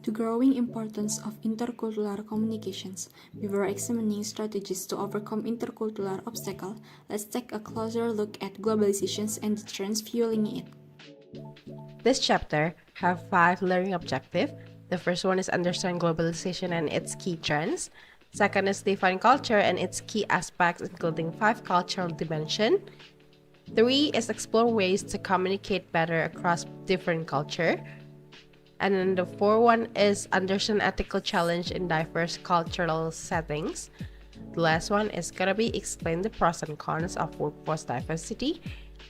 The growing importance of intercultural communications. Before examining strategies to overcome intercultural obstacles, let's take a closer look at globalizations and the trends fueling it. This chapter have 5 learning objectives. The first one is understand globalization and its key trends. Second is define culture and its key aspects, including 5 cultural dimensions. 3 is explore ways to communicate better across different culture. And then the 4th one is understand ethical challenge in diverse cultural settings. The last one is gonna be explain the pros and cons of workforce diversity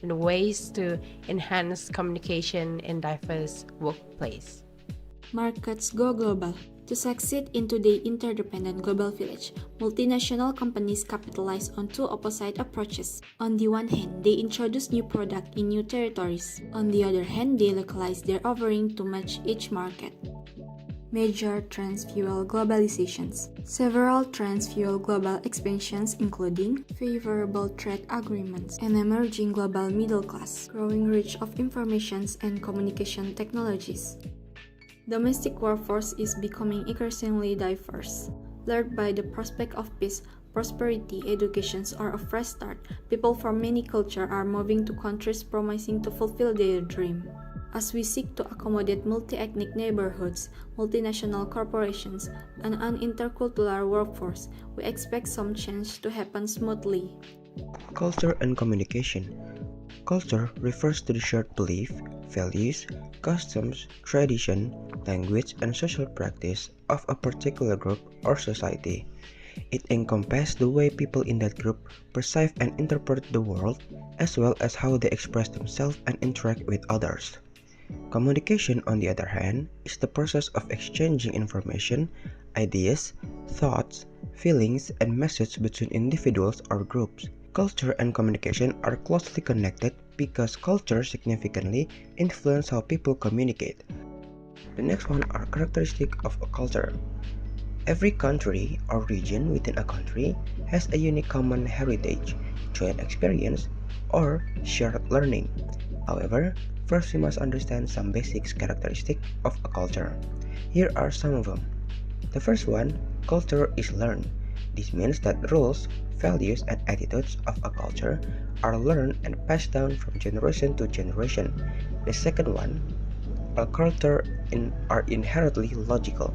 and ways to enhance communication in diverse workplace. Markets go global. To succeed in today's interdependent global village, multinational companies capitalize on two opposite approaches. On the one hand, they introduce new products in new territories. On the other hand, they localize their offering to match each market. Major trends fuel globalizations. Several trends fuel global expansions, including favorable trade agreements, an emerging global middle class, growing reach of information and communication technologies. Domestic workforce is becoming increasingly diverse. Lured by the prospect of peace, prosperity, education, or a fresh start, people from many cultures are moving to countries promising to fulfill their dream. As we seek to accommodate multi-ethnic neighborhoods, multinational corporations, and an intercultural workforce, we expect some change to happen smoothly. Culture and communication. Culture refers to the shared belief, values, customs, tradition, language, and social practice of a particular group or society. It encompasses the way people in that group perceive and interpret the world, as well as how they express themselves and interact with others. Communication, on the other hand, is the process of exchanging information, ideas, thoughts, feelings, and messages between individuals or groups. Culture and communication are closely connected because culture significantly influences how people communicate. The next one are characteristics of a culture. Every country or region within a country has a unique common heritage, joint experience, or shared learning. However, first we must understand some basic characteristics of a culture. Here are some of them. The first one, culture is learned. This means that rules, values, and attitudes of a culture are learned and passed down from generation to generation. The second one, a culture are inherently logical.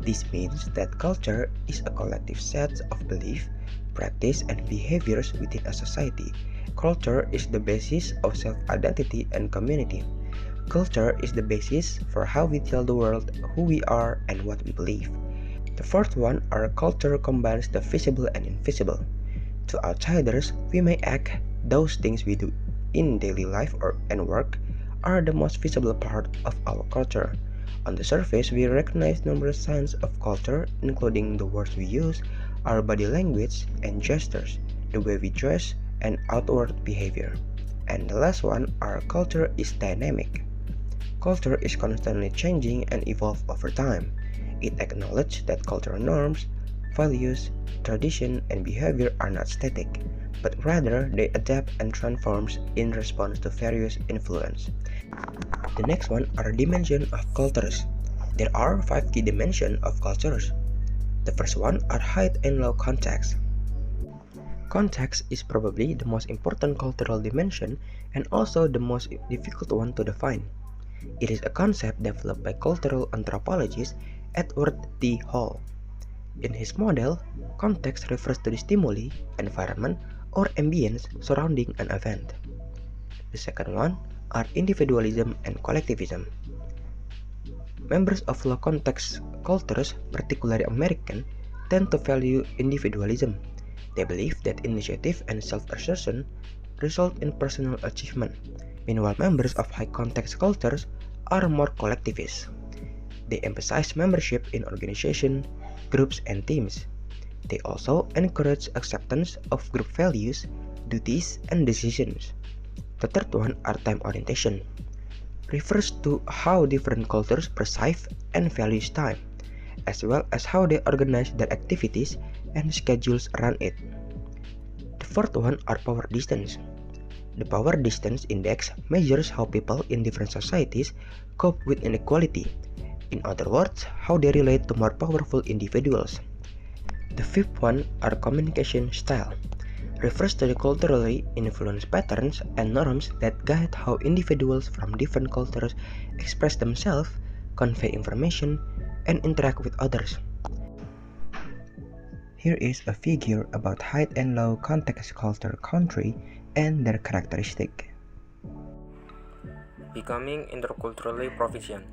This means that culture is a collective set of beliefs, practice, and behaviors within a society. Culture is the basis of self-identity and community. Culture is the basis for how we tell the world who we are and what we believe. The fourth one, our culture combines the visible and invisible. To outsiders, we may act those things we do in daily life and work are the most visible part of our culture. On the surface, we recognize numerous signs of culture, including the words we use, our body language and gestures, the way we dress, and outward behavior. And the last one, our culture is dynamic. Culture is constantly changing and evolve over time. It acknowledges that cultural norms, values, tradition, and behavior are not static, but rather they adapt and transform in response to various influence. The next one are dimensions of cultures. There are 5 key dimensions of cultures. The first one are height and low context. Context is probably the most important cultural dimension and also the most difficult one to define. It is a concept developed by cultural anthropologist Edward T. Hall. In his model, context refers to the stimuli, environment, or ambience surrounding an event. The second one are individualism and collectivism. Members of low context cultures, particularly American, tend to value individualism. They believe that initiative and self-assertion result in personal achievement. Meanwhile, members of high context cultures are more collectivist. They emphasize membership in organizations, groups, and teams. They also encourage acceptance of group values, duties, and decisions. The third one are time orientation. Refers to how different cultures perceive and value time, as well as how they organize their activities and schedules around it. The fourth one are power distance. The power distance index measures how people in different societies cope with inequality. In other words, how they relate to more powerful individuals. The fifth one are communication style. Refers to the culturally influenced patterns and norms that guide how individuals from different cultures express themselves, convey information, and interact with others. Here is a figure about high and low context culture country and their characteristic. Becoming interculturally proficient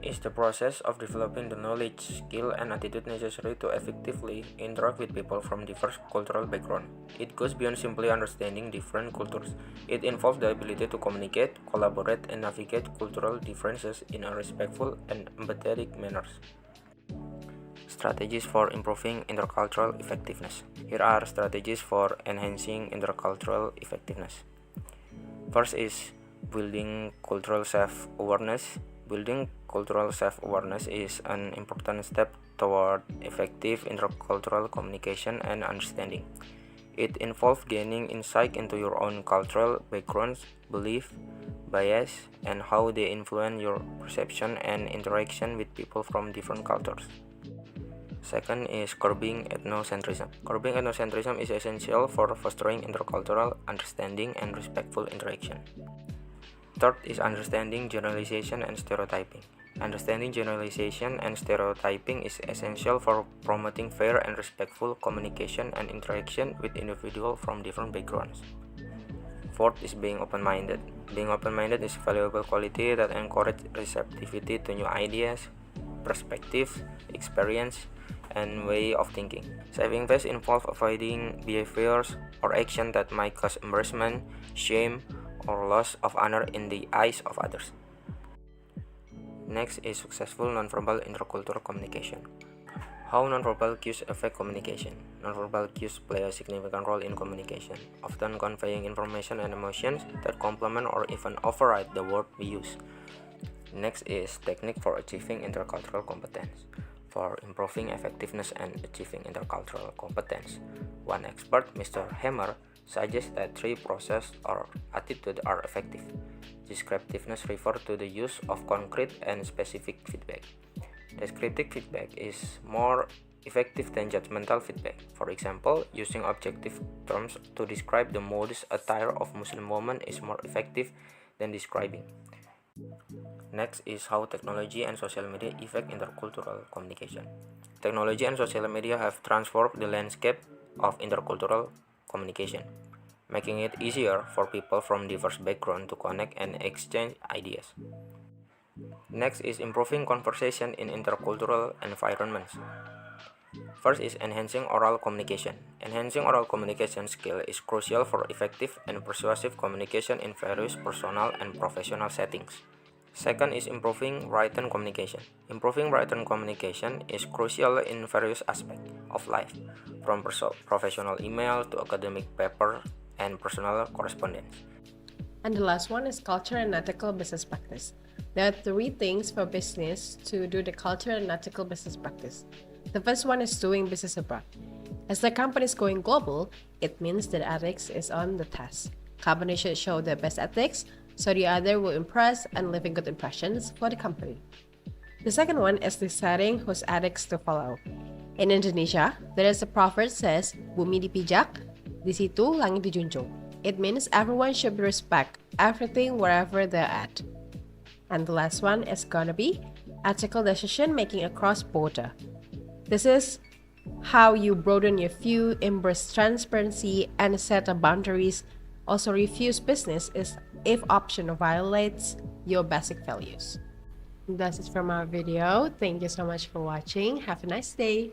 is the process of developing the knowledge, skill, and attitude necessary to effectively interact with people from diverse cultural backgrounds. It goes beyond simply understanding different cultures. It involves the ability to communicate, collaborate, and navigate cultural differences in a respectful and empathetic manner. Strategies for improving intercultural effectiveness. Here are strategies for enhancing intercultural effectiveness. First is building cultural self-awareness. Building cultural self-awareness is an important step toward effective intercultural communication and understanding. It involves gaining insight into your own cultural backgrounds, beliefs, bias, and how they influence your perception and interaction with people from different cultures. Second is curbing ethnocentrism. Curbing ethnocentrism is essential for fostering intercultural understanding and respectful interaction. Third is understanding generalization and stereotyping. Understanding generalization and stereotyping is essential for promoting fair and respectful communication and interaction with individuals from different backgrounds. Fourth is being open-minded. Being open-minded is a valuable quality that encourages receptivity to new ideas, perspectives, experience, and way of thinking. Saving face involves avoiding behaviors or action that might cause embarrassment, shame, or loss of honor in the eyes of others. Next is successful nonverbal intercultural communication. How nonverbal cues affect communication. Nonverbal cues play a significant role in communication, often conveying information and emotions that complement or even override the word we use. Next is technique for achieving intercultural competence. For improving effectiveness and achieving intercultural competence, one expert, Mr. Hammer, suggests that three processes or attitudes are effective. Descriptiveness refers to the use of concrete and specific feedback. Descriptive feedback is more effective than judgmental feedback. For example, using objective terms to describe the modest attire of Muslim women is more effective than describing. Next is how technology and social media affect intercultural communication. Technology and social media have transformed the landscape of intercultural communication, making it easier for people from diverse backgrounds to connect and exchange ideas. Next is improving conversation in intercultural environments. First is enhancing oral communication. Enhancing oral communication skill is crucial for effective and persuasive communication in various personal and professional settings. Second is improving written communication. Improving written communication is crucial in various aspects of life, from professional email to academic paper and personal correspondence. And the last one is culture and ethical business practice. There are three things for business to do the culture and ethical business practice. The first one is doing business abroad. As the company is going global, it means that ethics is on the test. Companies should show their best ethics so the other will impress and leave good impressions for the company. The second one is deciding whose ethics to follow. In Indonesia, there is a proverb says, "Bumi dipijak, di situ langit dijunjung." It means everyone should respect everything wherever they're at. And the last one is gonna be ethical decision making across border. This is how you broaden your view, embrace transparency, and set the boundaries. Also refuse business if option violates your basic values. That's it from our video. Thank you so much for watching. Have a nice day.